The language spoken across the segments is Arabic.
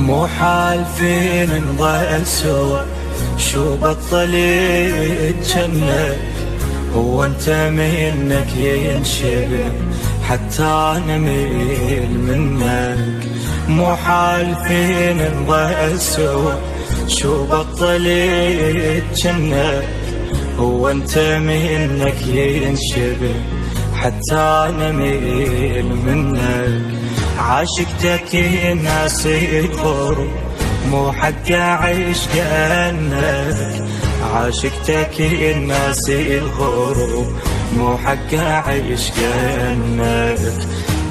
مو حال فينا نظل سوا، شو بطل يتجنن، هو انت منك ينشبه حتى انا ميل منك. مو حال فينا نظل سوا، شو بطل يتجنن، هو انت منك ينشبه حتى انا ميل منك. عاشقتك الناس يكفروا، مو حق اعيش كأنك. عاشقتك الناس يغفروا، مو حق اعيش كأنك.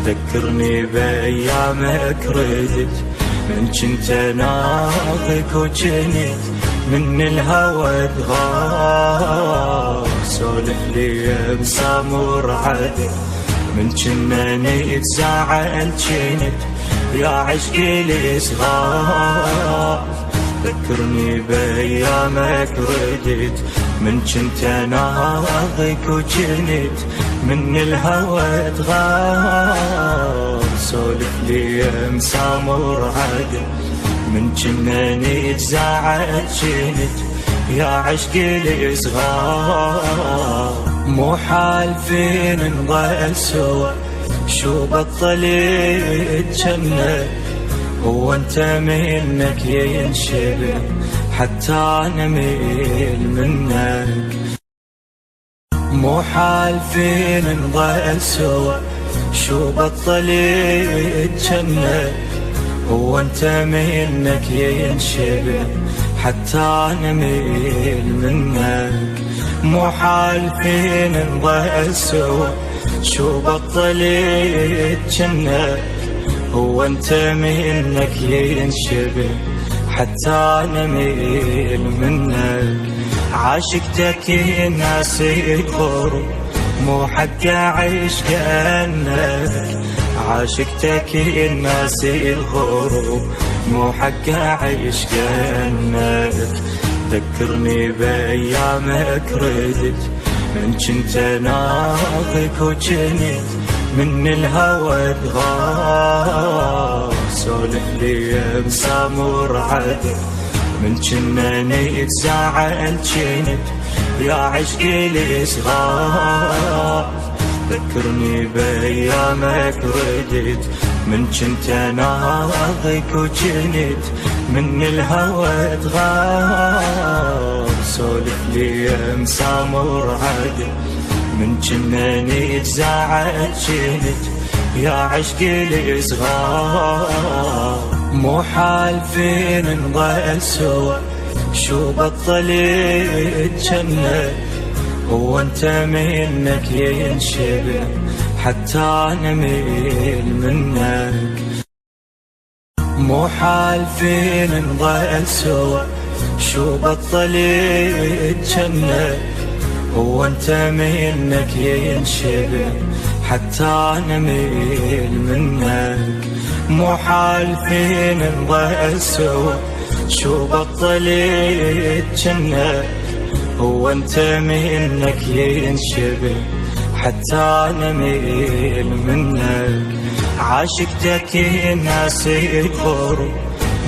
ذكرني بايامك ردت، من كنت ناظرك وجنت من الهوى تغار. سولف لي بسامور عدل، من كنا نتزاعل جنت يا عشقي الصغار. ذكرني بايامك ردت، من كنت ناظرك وجنت من الهوى تغار. سولف لي مسامر عدل، من كنا نتزاعل جنت يا عشقي الصغار. مو حال فينا نظل سوا، شو بطل يتجنن، هو انت منك ينشبه حتى انا ميل منك. مو حال فينا نظل سوا، شو بطل يتجنن، هو انت منك ينشبه حتى انا ميل منك. مو حال فينا نظل سوا، شو بطل يتجنن، هو انت منك ينشبه حتى انا ميل منك. عاشقتك الناس يكفروا، مو حق اعيش كأنك. عاشقتك الناس يغفروا، مو حق اعيش كأنك. ذكرني بايامك ردت، من كنت ناظرك وجنت من الهوى تغار. سولف لي بسامور عدل، من كنا نتزاعل جنت يا عشقي الصغار. ذكرني بايامك ردت، من كنت ناظرك وجنت من الهوى تغار. سولف لي مسامر عدل، من كنا نتزاعل جنت يا عشقي الصغار. مو حال فينا نظل سوا، شو بطل يتجنن، هو انت منك ينشبه حتى انا ميل منك. مو حال فينا نظل سوا، شو بطل يتجنن، هو انت منك ينشبه حتى انا ميل منك. مو حال فينا نظل سوا، شو بطل يتجنن، هو انت منك ينشبه حتى انا ميل منك. عاشقتك الناس يكفروا،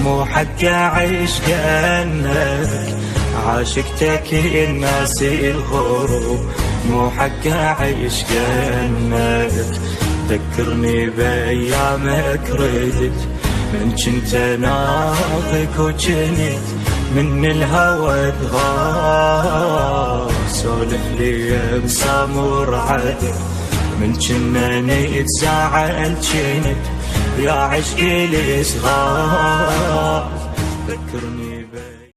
مو حق اعيش كأنك. عاشقتك الناس يغفروا، مو حق اعيش كأنك. ذكرني بايامك ردت، من كنت ناظرك وجنت من الهوى تغار. سولف لي بسامور عدل، من كنا نتزاعل جنت يا عشقي الصغار. ذكرني